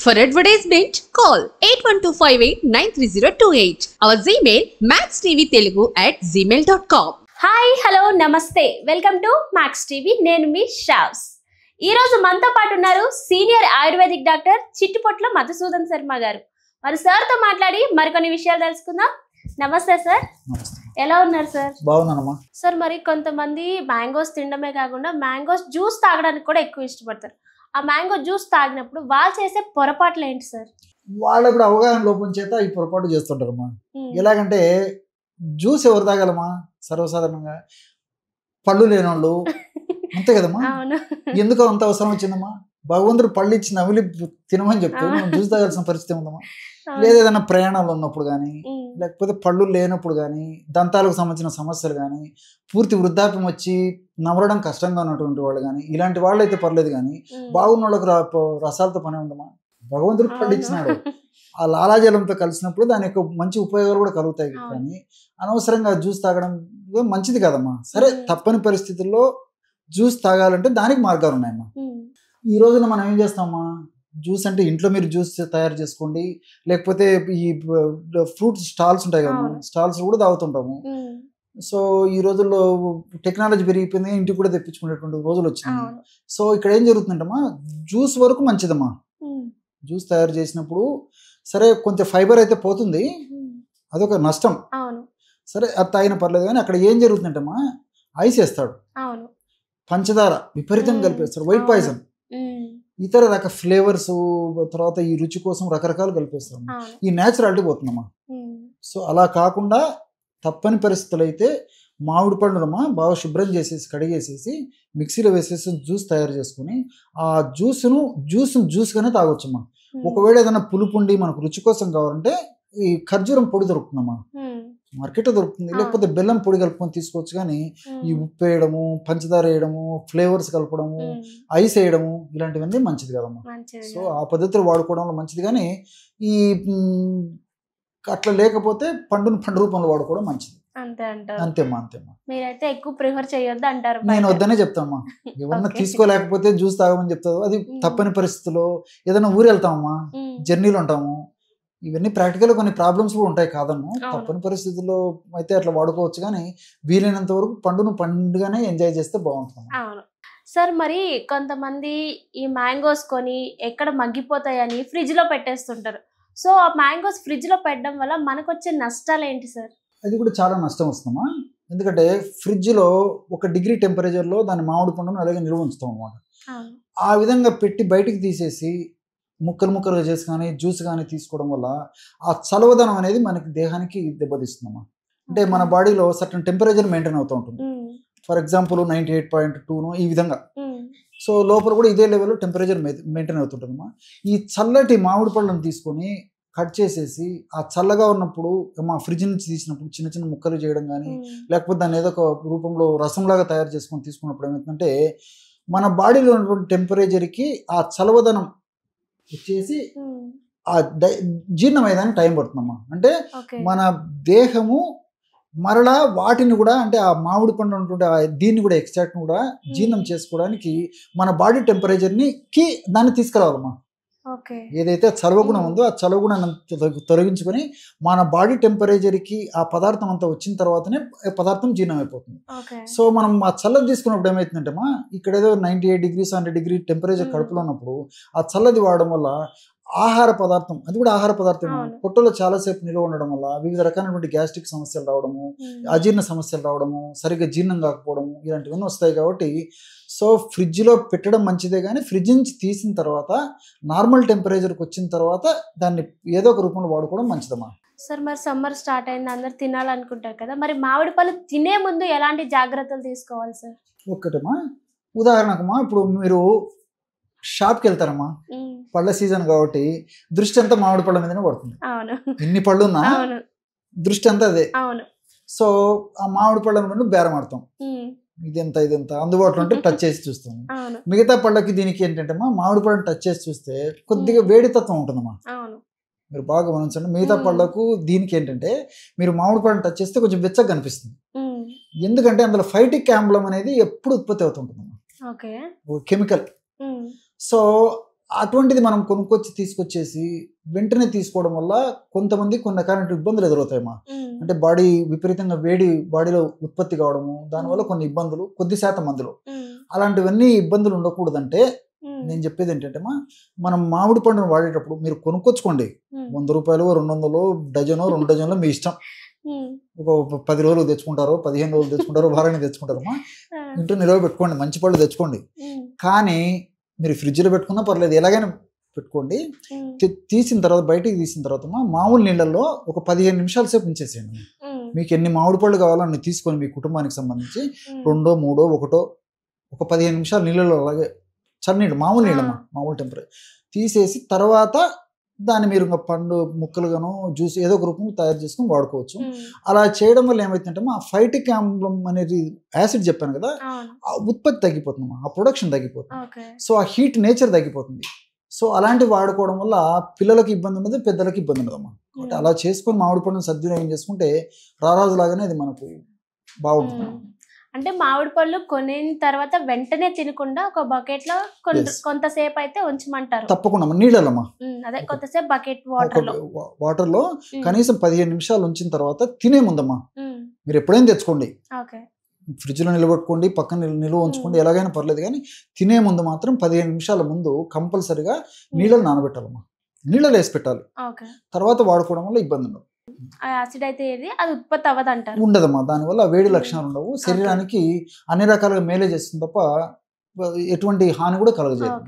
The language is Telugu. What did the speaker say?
For advertisement, call 8125893028. Our Gmail maxtvtelugu@gmail.com. Hi hello నమస్తే వెల్కమ్ టు మ్యాక్స్ టీవీ. నేను మీ షావ్స్. ఈ రోజు మనతో పాటు ఉన్నారు senior ayurvedic doctor Chittupotla Madhusudan Sharma గారు. మరి సార్తో మాట్లాడి మరికొన్ని విషయాలు తెలుసుకుందాం. నమస్తే సార్. ఎలా ఉన్నారు సార్? బాగున్నానమ్మా. సార్ మరి కొంతమంది మ్యాంగోస్ తినడమే కాకుండా మ్యాంగోస్ జ్యూస్ తాగడానికి కూడా ఎక్కువ ఇష్టపడతారు. ఆ మ్యాంగో జ్యూస్ తాగినప్పుడు వాళ్ళు చేసే పొరపాట్లు ఏంటి సార్? వాళ్ళప్పుడు అవగాహన లోపం చేత ఈ పొరపాటు చేస్తుంటారమ్మా. ఎలాగంటే జ్యూస్ ఎవరు తాగాలమ్మా? సర్వసాధారణంగా పళ్ళు లేనోళ్ళు అంతే కదమ్మా. ఎందుకు అంత అవసరం వచ్చిందమ్మా? భగవంతుడు పళ్ళు ఇచ్చి నవిలి తినమని చెప్తే జ్యూస్ తాగాల్సిన పరిస్థితి ఉందమ్మా. లేదా ఏదైనా ప్రయాణాలు ఉన్నప్పుడు కానీ, లేకపోతే పళ్ళు లేనప్పుడు కానీ, దంతాలకు సంబంధించిన సమస్యలు కానీ, పూర్తి వృద్ధాప్యం వచ్చి నమరడం కష్టంగా ఉన్నటువంటి వాళ్ళు కానీ, ఇలాంటి వాళ్ళు అయితే పర్లేదు. కానీ బాగున్న వాళ్ళకు రసాలతో పని ఉందమ్మా. భగవంతుడు పళ్ళు ఇచ్చినాడు, ఆ లాలాజలంతో కలిసినప్పుడు దాని యొక్క మంచి ఉపయోగాలు కూడా కలుగుతాయి. కానీ అనవసరంగా జ్యూస్ తాగడం మంచిది కాదమ్మా. సరే, తప్పని పరిస్థితుల్లో జ్యూస్ తాగాలంటే దానికి మార్గాలు ఉన్నాయమ్మా. ఈ రోజున మనం ఏం చేస్తామమ్మా, జ్యూస్ అంటే ఇంట్లో మీరు జ్యూస్ తయారు చేసుకోండి, లేకపోతే ఈ ఫ్రూట్ స్టాల్స్ ఉంటాయి కదమ్మా, స్టాల్స్ కూడా తాగుతుంటాము. సో ఈ రోజుల్లో టెక్నాలజీ పెరిగిపోయింది, ఇంటికి కూడా తెప్పించుకునేటువంటి రోజులు వచ్చినాయి. సో ఇక్కడ ఏం జరుగుతుందంటమ్మా, జ్యూస్ వరకు మంచిదమ్మా. జ్యూస్ తయారు చేసినప్పుడు సరే కొంచెం ఫైబర్ అయితే పోతుంది, అదొక నష్టం. సరే అది తాగిన పర్లేదు. కానీ అక్కడ ఏం జరుగుతుందంటమ్మా, ఐస్ వేస్తాడు, పంచదార విపరీతంగా కలిపేస్తాడు, వైట్ పాయిజన్, ఇతర రక ఫ్లేవర్స్, తర్వాత ఈ రుచి కోసం రకరకాలు కలిపేస్తాం. ఈ న్యాచురాలిటీ పోతుందమ్మా. సో అలా కాకుండా తప్పని పరిస్థితులు అయితే మామిడి పండునమ్మా బాగా శుభ్రం చేసేసి కడిగేసేసి మిక్సీలో వేసేసి జ్యూస్ తయారు చేసుకుని ఆ జ్యూస్గానే తాగొచ్చమ్మా. ఒకవేళ ఏదైనా పులుపుండి మనకు రుచి కోసం కావాలంటే ఈ ఖర్జూరం పొడి దొరుకుతుందమ్మా, మార్కెట్లో దొరుకుతుంది. లేకపోతే బెల్లం పొడి కలుపుకొని తీసుకోవచ్చు. కానీ ఈ ఉప్పు వేయడము, పంచదార వేయడము, ఫ్లేవర్స్ కలపడము, ఐస్ వేయడము ఇలాంటివన్నీ మంచిది కదమ్మా. సో ఆ పద్ధతిలో వాడుకోవడంలో మంచిది. కానీ ఈ అట్లా లేకపోతే పండు రూపంలో వాడుకోవడం మంచిది. అంతేమ్మా. మీరైతే ఎక్కువ ప్రిఫర్ చేయొద్దు అంటారు. నేను వద్దనే చెప్తామమ్మా. ఏమన్నా తీసుకోలేకపోతే జ్యూస్ తాగమని చెప్తావు. అది తప్పని పరిస్థితుల్లో ఏదైనా ఊరు వెళ్తామమ్మా, జర్నీలు ఉంటాము, ఇవన్నీ ప్రాక్టికల్గా కొన్ని ప్రాబ్లమ్స్ కూడా ఉంటాయి కాదను. తప్పని పరిస్థితుల్లో అయితే అట్లా వాడుకోవచ్చు. కానీ వీలైనంత వరకు పండుగానే ఎంజాయ్ చేస్తే బాగుంటుంది. సార్ మరి కొంతమంది ఈ మ్యాంగోస్ కొని ఎక్కడ మగ్గిపోతాయని ఫ్రిడ్జ్ లో పెట్టేస్తుంటారు. సో ఆ మ్యాంగోస్ ఫ్రిడ్జ్ లో పెట్టడం వల్ల మనకు వచ్చే నష్టాలు ఏంటి సార్? అది కూడా చాలా నష్టం వస్తుందమ్మా. ఎందుకంటే ఫ్రిడ్జ్లో 1 డిగ్రీ టెంపరేచర్లో దాని మామిడి పండును అలాగే నిల్వ ఉంచుతాం అనమాట. ఆ విధంగా పెట్టి బయటికి తీసేసి ముక్కలుగా చేసి కానీ జ్యూస్ కానీ తీసుకోవడం వల్ల ఆ చలవదనం అనేది మనకి దేహానికి దెబ్బతీస్తుందమ్మా. అంటే మన బాడీలో సర్టన్ టెంపరేచర్ మెయింటైన్ అవుతూ ఉంటుంది. ఫర్ ఎగ్జాంపుల్ 98.2 ఈ విధంగా. సో లోపల కూడా ఇదే లెవెల్లో టెంపరేచర్ మెయింటైన్ అవుతుంటుందమ్మా. ఈ చల్లటి మామిడి పళ్ళను తీసుకొని కట్ చేసేసి ఆ చల్లగా ఉన్నప్పుడు మా ఫ్రిడ్జ్ నుంచి తీసినప్పుడు చిన్న చిన్న ముక్కలు చేయడం కానీ, లేకపోతే దాన్ని ఏదో ఒక రూపంలో రసంలాగా తయారు చేసుకొని తీసుకున్నప్పుడు ఏమవుతుందంటే మన బాడీలో ఉన్నటువంటి టెంపరేచర్కి ఆ చలవదనం వచ్చేసి ఆ జీర్ణం అయ్యేదానికి టైం పడుతుందమ్మా. అంటే మన దేహము మరలా వాటిని కూడా, అంటే ఆ మామిడి పండు ఉన్నటువంటి దీన్ని కూడా ఎక్స్ట్రాక్ట్ కూడా జీర్ణం చేసుకోవడానికి మన బాడీ టెంపరేచర్ని దాన్ని తీసుకురావాలమ్మా. ఏదైతే చలవగుణం ఉందో ఆ చలవగుణాన్ని తొలగించుకొని మన బాడీ టెంపరేచర్కి ఆ పదార్థం అంతా వచ్చిన తర్వాతనే పదార్థం జీర్ణం అయిపోతుంది. సో మనం ఆ చల్లది తీసుకున్నప్పుడు ఏమవుతుందంటే ఇక్కడ ఏదో 98 degrees 100 degree టెంపరేచర్ కడుపులో ఉన్నప్పుడు ఆ చల్లది వాడడం వల్ల ఆహార పదార్థం, అది కూడా ఆహార పదార్థం పొట్టలో చాలాసేపు నిల్వ ఉండడం వల్ల వివిధ రకాలైనటువంటి గ్యాస్ట్రిక్ సమస్యలు రావడము, అజీర్ణ సమస్యలు రావడము, సరిగ్గా జీర్ణం కాకపోవడము ఇలాంటివన్నీ వస్తాయి. కాబట్టి సో ఫ్రిడ్జ్లో పెట్టడం మంచిదే. కానీ ఫ్రిడ్జ్ నుంచి తీసిన తర్వాత నార్మల్ టెంపరేచర్కి వచ్చిన తర్వాత దాన్ని ఏదో ఒక రూపంలో వాడుకోవడం మంచిదమ్మా. సార్ మరి సమ్మర్ స్టార్ట్ అయింది, అందరు తినాలనుకుంటారు కదా, మరి మామిడి పళ్ళు తినే ముందు ఎలాంటి జాగ్రత్తలు తీసుకోవాలి సార్? ఒక్కటమ్మా, ఉదాహరణకమ్మా, ఇప్పుడు మీరు షాప్కి వెళ్తారమ్మా, పళ్ళ సీజన్ కాబట్టి దృష్టి అంతా మామిడి పళ్ళ మీదనే పడుతుంది. ఎన్ని పళ్ళు ఉన్నా దృష్టి అంతా అదే. సో ఆ మామిడి పళ్ళను బేరం ఆడతాం, ఇదెంత అందుబాటులో ఉంటే టచ్ చేసి చూస్తాం. మిగతా పళ్ళకి దీనికి ఏంటంటే మామిడి పళ్ళని టచ్ చేసి చూస్తే కొద్దిగా వేడితత్వం ఉంటుందమ్మా. మీరు బాగా గమనించండి. మిగతా పళ్ళకు దీనికి ఏంటంటే మీరు మామిడి పళ్ళని టచ్ చేస్తే కొంచెం వెచ్చగా కనిపిస్తుంది. ఎందుకంటే అందులో ఫైటిక్ ఆమ్లం అనేది ఎప్పుడు ఉత్పత్తి అవుతుంటుందమ్మా, కెమికల్. సో అటువంటిది మనం కొనుక్కొచ్చి తీసుకొచ్చేసి వెంటనే తీసుకోవడం వల్ల కొంతమంది కొన్ని రకాల ఇబ్బందులు ఎదురవుతాయమ్మా. అంటే బాడీ విపరీతంగా వేడి బాడీలో ఉత్పత్తి కావడము, దానివల్ల కొన్ని ఇబ్బందులు కొద్ది శాతం మందిలో. అలాంటివన్నీ ఇబ్బందులు ఉండకూడదంటే నేను చెప్పేది ఏంటంటే మనం మామిడి పండును వాడేటప్పుడు మీరు కొనుక్కొచ్చుకోండి. 100 రూపాయలు 200 డజనో 2 డజన్లో మీ ఇష్టం. ఒక 10 రోజులు తెచ్చుకుంటారో 15 రోజులు తెచ్చుకుంటారో వారానికి తెచ్చుకుంటారమ్మా. ఇంట్లో నిలవ పెట్టుకోండి, మంచి పళ్ళు తెచ్చుకోండి. కానీ మీరు ఫ్రిడ్జ్లో పెట్టుకున్నా పర్లేదు, ఎలాగైనా పెట్టుకోండి. తీసిన తర్వాత బయటికి తీసిన తర్వాత మామూలు నీళ్ళల్లో ఒక 15 నిమిషాల సేపు ఉంచేసేయండి. మీకు ఎన్ని మామిడి పళ్ళు కావాలో అన్ని తీసుకొని మీ కుటుంబానికి సంబంధించి 2, 3, 1 ఒక 15 నిమిషాలు నీళ్ళలో అలాగే చన్నీళ్ళు, మామూలు నీళ్ళమ్మా, మామూలు టెంపరేచర్ తీసేసి తర్వాత దాన్ని మీరు ఇంకా పండు ముక్కలుగాను జ్యూస్ ఏదో ఒక రూపంలో తయారు చేసుకుని వాడుకోవచ్చు. అలా చేయడం వల్ల ఏమవుతుందంటే ఆ ఫైటిక్ ఆమ్లం అనేది యాసిడ్ చెప్పాను కదా, ఆ ఉత్పత్తి తగ్గిపోతుందమ్మా, ఆ ప్రొడక్షన్ తగ్గిపోతుంది. సో ఆ హీట్ నేచర్ తగ్గిపోతుంది. సో అలాంటివి వాడుకోవడం వల్ల పిల్లలకి ఇబ్బంది ఉండదు, పెద్దలకి ఇబ్బంది ఉండదమ్మా. కాబట్టి అలా చేసుకొని మామిడి పండును సద్వినియోగం చేసుకుంటే రారాజులాగానే అది మనకు బాగుంటుంది. అంటే మామిడి పళ్ళు కొనిన తర్వాత వెంటనే తినకుండా ఒక బకెట్ లో కొంతసేపు అయితే ఉంచమంటారు. తప్పకుండా నీళ్ళమ్మా, అదే కొంతసేపు బకెట్ వాటర్ లో కనీసం 15 నిమిషాలు ఉంచిన తర్వాత తినే ముందమ్మా మీరు ఎప్పుడైనా తెచ్చుకోండి, ఫ్రిడ్జ్ లో నిలబెట్టుకోండి, పక్కన నిల్వ ఉంచుకోండి, ఎలాగైనా పర్లేదు. కానీ తినే ముందు మాత్రం 15 నిమిషాల ముందు కంపల్సరిగా నీళ్ళని నానబెట్టాలమ్మా, నీళ్ళలో వేసి పెట్టాలి. తర్వాత వాడుకోవడం వల్ల ఇబ్బంది ఉండదు. యాసిడ్ అయితే అది ఉత్పత్తి అవ్వదంటారు. ఉండదమ్మా, దానివల్ల వేడి లక్షణాలు ఉండవు, శరీరానికి అన్ని రకాలుగా మేలే చేస్తుంది తప్ప ఎటువంటి హాని కూడా కలగజేయదు.